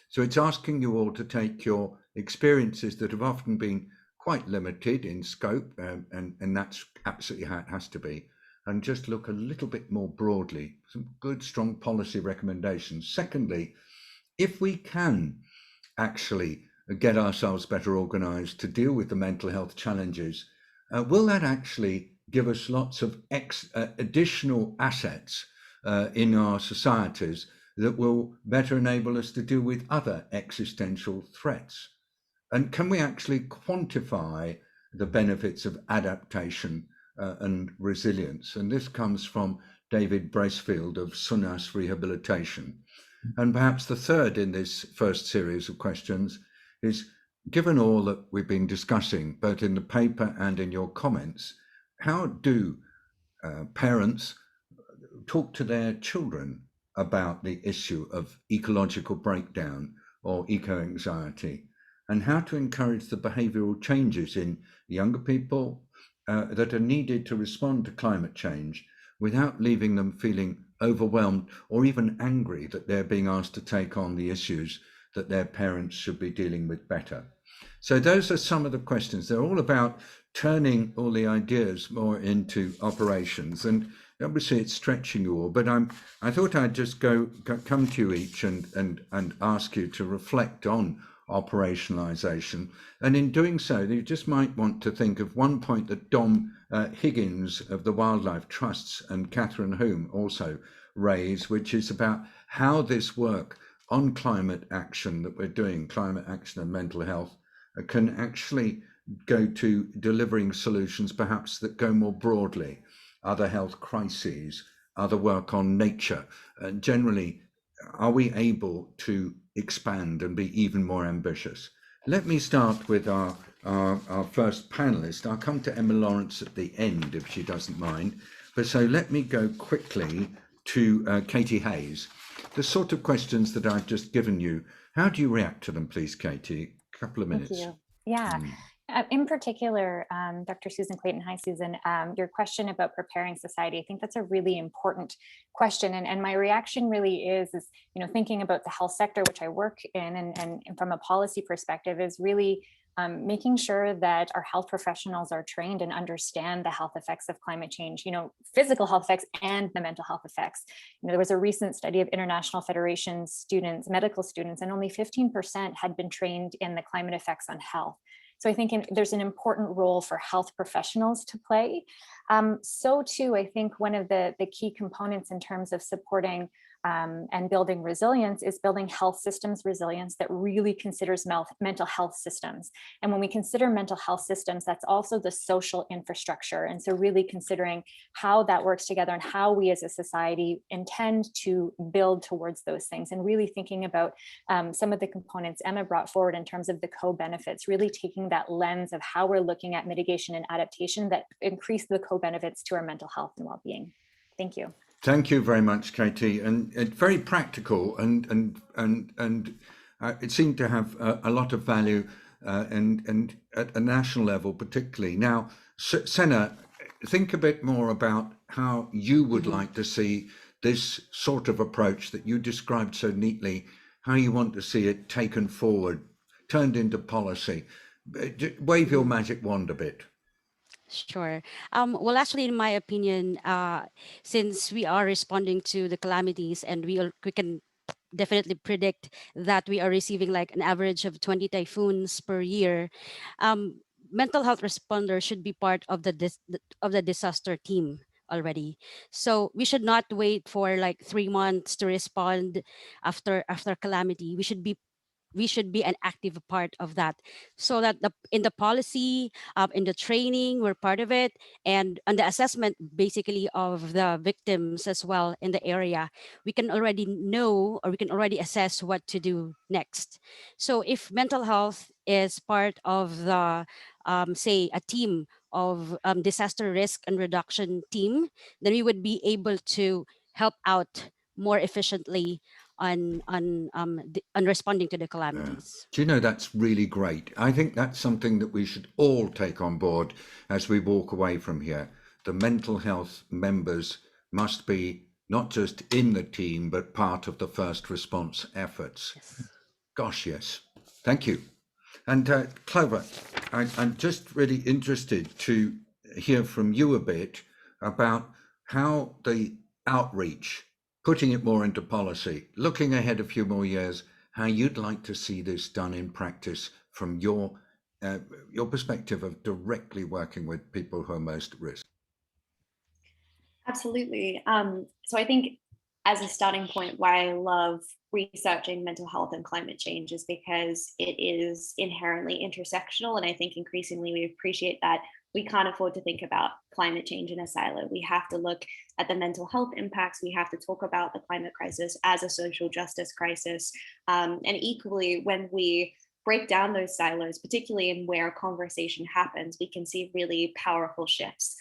So it's asking you all to take your experiences that have often been quite limited in scope, and that's absolutely how it has to be, and just look a little bit more broadly, some good, strong policy recommendations. Secondly, if we can actually get ourselves better organized to deal with the mental health challenges, will that actually give us lots of additional assets in our societies that will better enable us to deal with other existential threats? And can we actually quantify the benefits of adaptation and resilience? And this comes from David Bracefield of Sunas Rehabilitation. And perhaps the third in this first series of questions is, given all that we've been discussing, both in the paper and in your comments, how do parents talk to their children about the issue of ecological breakdown or eco-anxiety, and how to encourage the behavioural changes in younger people that are needed to respond to climate change without leaving them feeling overwhelmed or even angry that they're being asked to take on the issues that their parents should be dealing with better. So those are some of the questions. They're all about turning all the ideas more into operations, and obviously it's stretching you all, but I thought I'd just come to you each and ask you to reflect on operationalization. And in doing so, you just might want to think of one point that Dom Higgins of the Wildlife Trusts and Catherine Hume also raised, which is about how this work on climate action that we're doing, climate action and mental health, can actually go to delivering solutions perhaps that go more broadly, other health crises, other work on nature. Generally, are we able to expand and be even more ambitious? Let me start with our first panelist. I'll come to Emma Lawrence at the end if she doesn't mind. But so let me go quickly to Katie Hayes. The sort of questions that I've just given you, how do you react to them, please, Katie? A couple of minutes. Thank you. Yeah. In particular, Dr. Susan Clayton, hi Susan, your question about preparing society, I think that's a really important question. And my reaction really is, thinking about the health sector, which I work in, and from a policy perspective, is really making sure that our health professionals are trained and understand the health effects of climate change, physical health effects and the mental health effects. There was a recent study of International Federation students, medical students, and only 15% had been trained in the climate effects on health. So I think there's an important role for health professionals to play. So too, I think one of the key components in terms of supporting and building resilience is building health systems resilience that really considers mental health systems. And when we consider mental health systems, that's also the social infrastructure. And so really considering how that works together and how we as a society intend to build towards those things, and really thinking about some of the components Emma brought forward in terms of the co-benefits, really taking that lens of how we're looking at mitigation and adaptation that increase the co-benefits to our mental health and well-being. Thank you. Thank you very much, Katie, and very practical, and it seemed to have a lot of value, and at a national level particularly. Now, Senna, think a bit more about how you would like to see this sort of approach that you described so neatly, how you want to see it taken forward, turned into policy. Wave your magic wand a bit. Sure. Well, actually, in my opinion, since we are responding to the calamities, and we can definitely predict that we are receiving like an average of 20 typhoons per year, mental health responders should be part of the disaster team already. So we should not wait for like 3 months to respond after calamity. We should be an active part of that, so that in the policy, in the training, we're part of it, and on the assessment basically of the victims as well in the area, we can already know, or we can already assess what to do next. So if mental health is part of the say a team of disaster risk and reduction team, then we would be able to help out more efficiently on responding to the calamities. Do you know, that's really great. I think that's something that we should all take on board as we walk away from here. The mental health members must be not just in the team, but part of the first response efforts. Yes. Gosh, yes. Thank you. And Clover, I'm just really interested to hear from you a bit about how the outreach, putting it more into policy, looking ahead a few more years, how you'd like to see this done in practice from your perspective of directly working with people who are most at risk. Absolutely. So I think as a starting point, why I love researching mental health and climate change is because it is inherently intersectional. And I think increasingly we appreciate that we can't afford to think about climate change in a silo. We have to look at the mental health impacts. We have to talk about the climate crisis as a social justice crisis. And equally, when we break down those silos, particularly in where conversation happens, we can see really powerful shifts.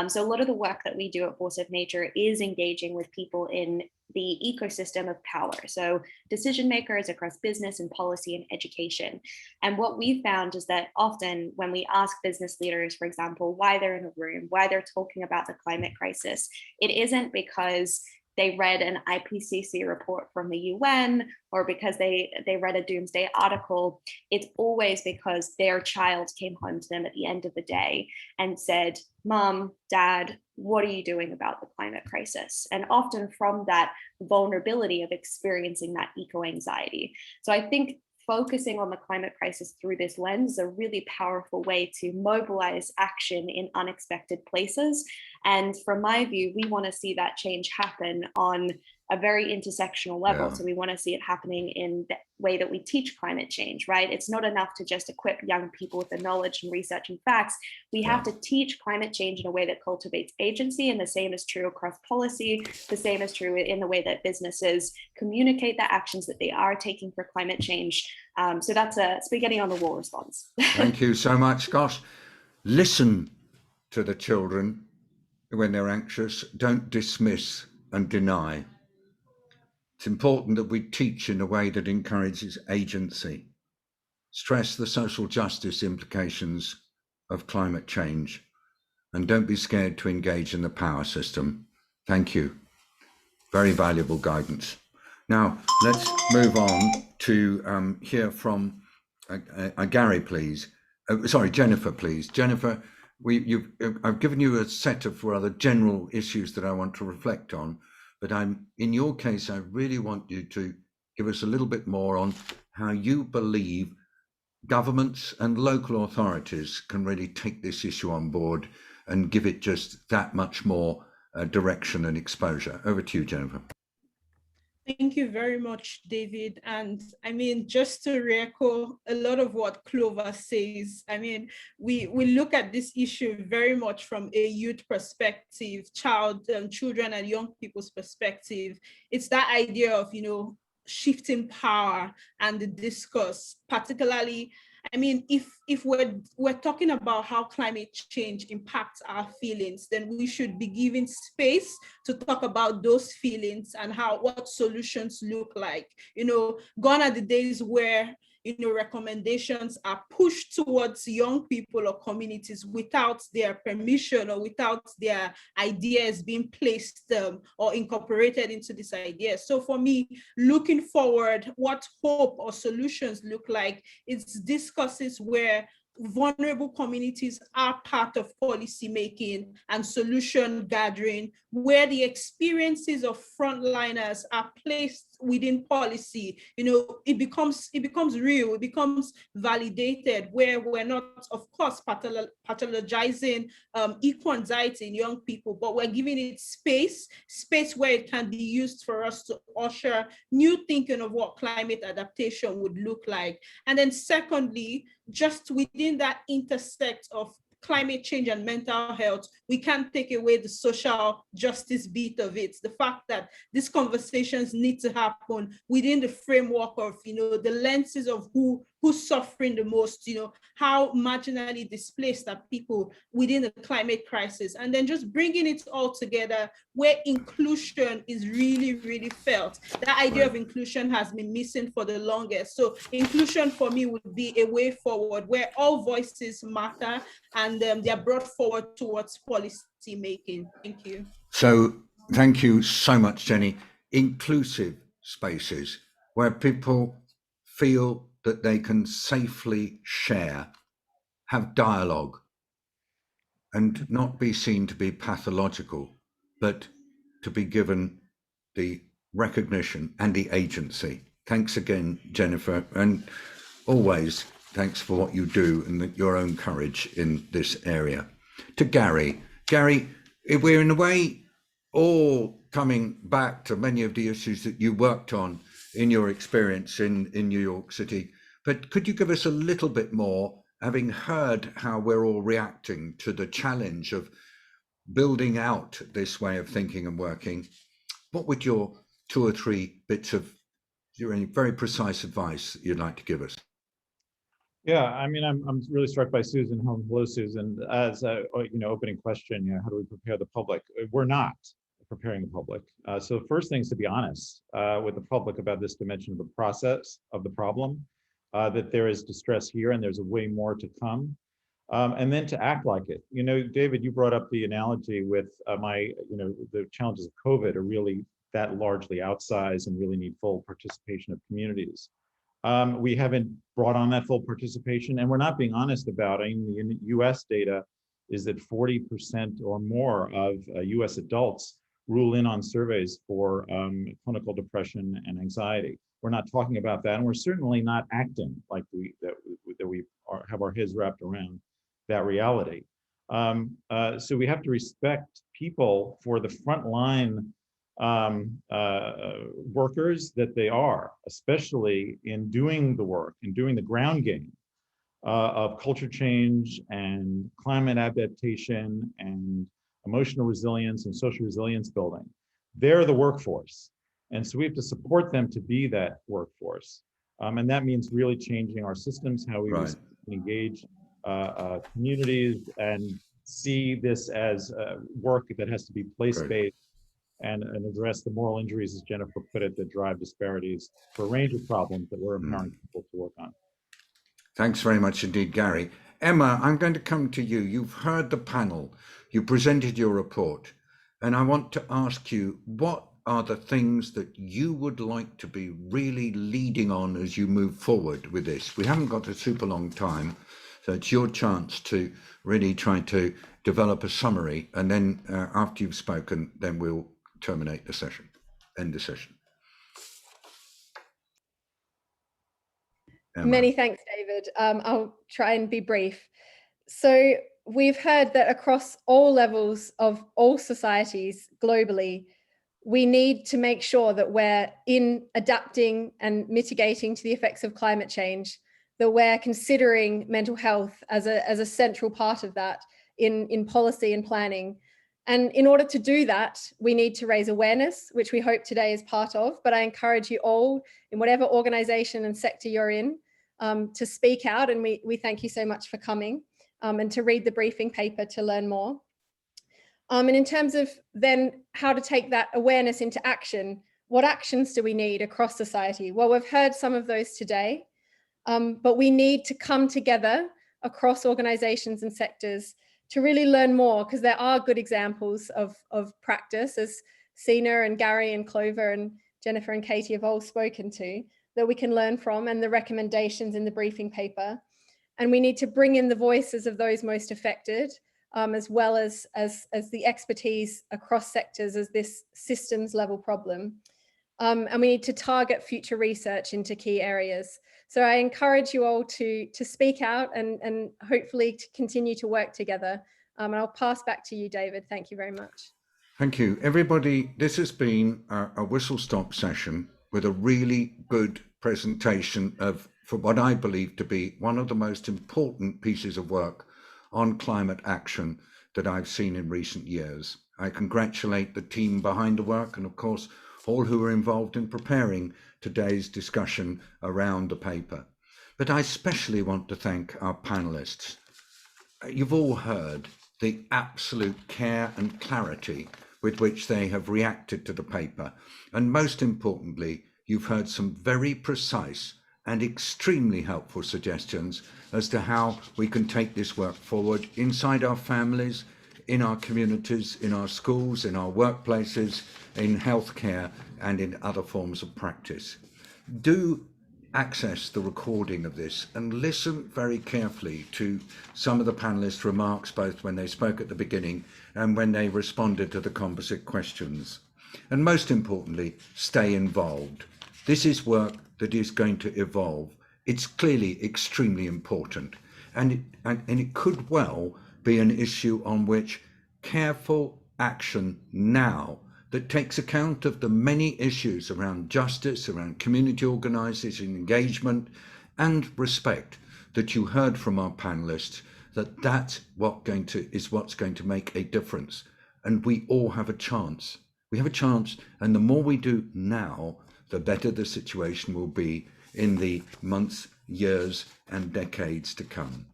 So a lot of the work that we do at Force of Nature is engaging with people in the ecosystem of power. So decision makers across business and policy and education. And what we found is that often when we ask business leaders, for example, why they're in a room, why they're talking about the climate crisis, it isn't because they read an IPCC report from the UN or because they read a doomsday article. It's always because their child came home to them at the end of the day and said, Mom, Dad, what are you doing about the climate crisis? And often from that vulnerability of experiencing that eco-anxiety. So I think focusing on the climate crisis through this lens is a really powerful way to mobilize action in unexpected places. And from my view, we want to see that change happen on a very intersectional level. Yeah. So we want to see it happening in the way that we teach climate change, right? It's not enough to just equip young people with the knowledge and research and facts. We have to teach climate change in a way that cultivates agency, and the same is true across policy. The same is true in the way that businesses communicate the actions that they are taking for climate change. So that's a spaghetti on the wall response. Thank you so much, Gosh. Listen to the children when they're anxious. Don't dismiss and deny. It's important that we teach in a way that encourages agency. Stress the social justice implications of climate change, and don't be scared to engage in the power system. Thank you. Very valuable guidance. Now, let's move on to hear from Gary, please. Sorry, Jennifer, please. Jennifer, I've given you a set of rather general issues that I want to reflect on, but in your case, I really want you to give us a little bit more on how you believe governments and local authorities can really take this issue on board and give it just that much more direction and exposure. Over to you, Jennifer. Thank you very much, David. And I mean, just to re-echo a lot of what Clover says, I mean, we look at this issue very much from a youth perspective, children and young people's perspective. It's that idea of, shifting power and the discourse, particularly, I mean, if we're talking about how climate change impacts our feelings, then we should be giving space to talk about those feelings and what solutions look like. Gone are the days where recommendations are pushed towards young people or communities without their permission or without their ideas being placed or incorporated into this idea. So for me, looking forward, what hope or solutions look like, it's discusses where vulnerable communities are part of policy making and solution gathering, where the experiences of frontliners are placed within policy. It becomes real, it becomes validated, where we're not, of course, pathologizing eco-anxiety in young people, but we're giving it space where it can be used for us to usher new thinking of what climate adaptation would look like. And then secondly, just within that intersect of climate change and mental health, we can't take away the social justice beat of it. The fact that these conversations need to happen within the framework of, the lenses of who's suffering the most, how marginally displaced are people within the climate crisis, and then just bringing it all together where inclusion is really, really felt. That idea of inclusion has been missing for the longest. So inclusion for me would be a way forward where all voices matter and they're brought forward towards policy making. Thank you. So thank you so much, Jenny. Inclusive spaces where people feel that they can safely share, have dialogue, and not be seen to be pathological, but to be given the recognition and the agency. Thanks again, Jennifer, and always thanks for what you do and your own courage in this area. To Gary. Gary, we're in a way all coming back to many of the issues that you worked on in your experience in New York City, but could you give us a little bit more, having heard how we're all reacting to the challenge of building out this way of thinking and working? What would your 2 or 3 bits of your very precise advice that you'd like to give us? Yeah, I mean, I'm really struck by Susan. Hello, Susan. As a opening question, how do we prepare the public? We're not preparing the public. So the first thing is to be honest with the public about this dimension of the process of the problem, that there is distress here and there's a way more to come, and then to act like it. David, you brought up the analogy with the challenges of COVID are really that largely outsized and really need full participation of communities. We haven't brought on that full participation, and we're not being honest about it. I mean, the US data is that 40% or more of US adults rule in on surveys for clinical depression and anxiety. We're not talking about that, and we're certainly not acting like we have our heads wrapped around that reality. So we have to respect people for the frontline workers that they are, especially in doing the work and doing the ground game of culture change and climate adaptation and emotional resilience and social resilience building. They're the workforce. And so we have to support them to be that workforce. And that means really changing our systems, how we engage communities, and see this as work that has to be place-based and address the moral injuries, as Jennifer put it, that drive disparities for a range of problems that we're empowering people to work on. Thanks very much indeed, Gary. Emma, I'm going to come to you. You've heard the panel, you presented your report, and I want to ask you, what are the things that you would like to be really leading on as you move forward with this? We haven't got a super long time, so it's your chance to really try to develop a summary, and then after you've spoken, then we'll terminate the session, end the session. Emma. Many thanks, David. I'll try and be brief. So we've heard that across all levels of all societies globally, we need to make sure that we're in adapting and mitigating to the effects of climate change, that we're considering mental health as a central part of that in policy and planning. And in order to do that, we need to raise awareness, which we hope today is part of. But I encourage you all, in whatever organization and sector you're in, to speak out. And we thank you so much for coming, and to read the briefing paper to learn more. And in terms of then how to take that awareness into action, what actions do we need across society? Well, we've heard some of those today, but we need to come together across organizations and sectors to really learn more, because there are good examples of practice, as Sina and Gary and Clover and Jennifer and Katie have all spoken to, that we can learn from, and the recommendations in the briefing paper. And we need to bring in the voices of those most affected, as well as the expertise across sectors as this systems level problem. And we need to target future research into key areas. So I encourage you all to speak out and hopefully to continue to work together. And I'll pass back to you, David. Thank you very much. Thank you, everybody. This has been a whistle-stop session with a really good presentation for what I believe to be one of the most important pieces of work on climate action that I've seen in recent years. I congratulate the team behind the work, and of course, all who were involved in preparing today's discussion around the paper. But I especially want to thank our panelists. You've all heard the absolute care and clarity with which they have reacted to the paper. And most importantly, you've heard some very precise and extremely helpful suggestions as to how we can take this work forward inside our families, in our communities, in our schools, in our workplaces, in healthcare, and in other forms of practice. Do access the recording of this and listen very carefully to some of the panelists' remarks, both when they spoke at the beginning and when they responded to the composite questions. And most importantly, stay involved. This is work that is going to evolve. It's clearly extremely important, and it could well be an issue on which careful action now that takes account of the many issues around justice, around community organisation, engagement and respect that you heard from our panelists, that's what's going to make a difference. And we all have a chance. We have a chance, and the more we do now, the better the situation will be in the months, years and decades to come.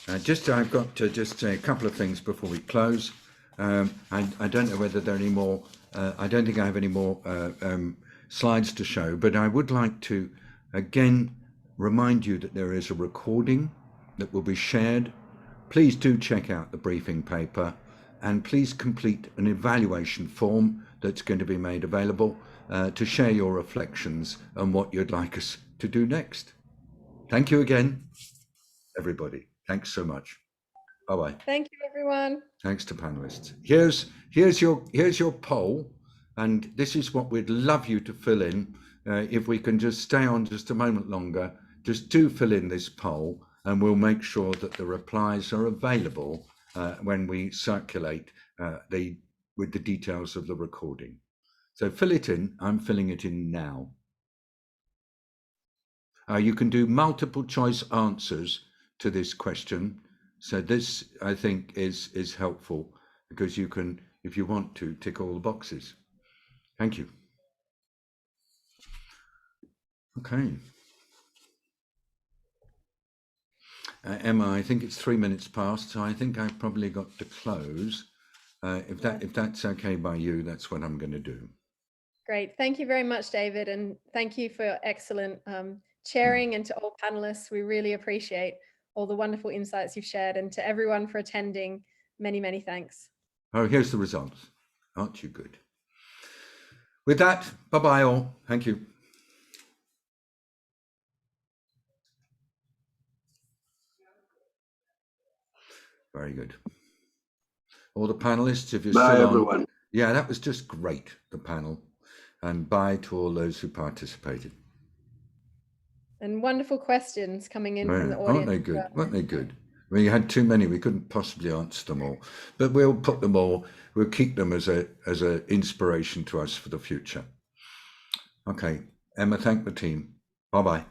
I've got to just say a couple of things before we close. I don't know whether there are any more, I don't think I have any more slides to show, but I would like to again remind you that there is a recording that will be shared. Please do check out the briefing paper, and please complete an evaluation form that's going to be made available to share your reflections on what you'd like us to do next. Thank you again, everybody. Thanks so much. Bye-bye. Thank you, everyone. Thanks to panelists. Here's your poll, and this is what we'd love you to fill in. If we can just stay on just a moment longer, just do fill in this poll, and we'll make sure that the replies are available when we circulate with the details of the recording. So fill it in. I'm filling it in now. You can do multiple choice answers to this question. So this, I think, is helpful, because you can, if you want to, tick all the boxes. Thank you. Okay. Emma, I think it's 3 minutes past, so I think I've probably got to close. If that's okay by you, that's what I'm going to do. Great. Thank you very much, David. And thank you for your excellent chairing, and to all panelists. We really appreciate all the wonderful insights you've shared, and to everyone for attending, many, many thanks. Oh, here's the results. Aren't you good? With that, bye-bye all. Thank you. Very good. All the panelists, if you're Bye, still on. everyone. Yeah, that was just great, the panel. And bye to all those who participated. And wonderful questions coming in from the audience. Aren't they good? Weren't they good? We had too many. We couldn't possibly answer them all. But we'll put them all. We'll keep them as a inspiration to us for the future. Okay, Emma, thank the team. Bye-bye.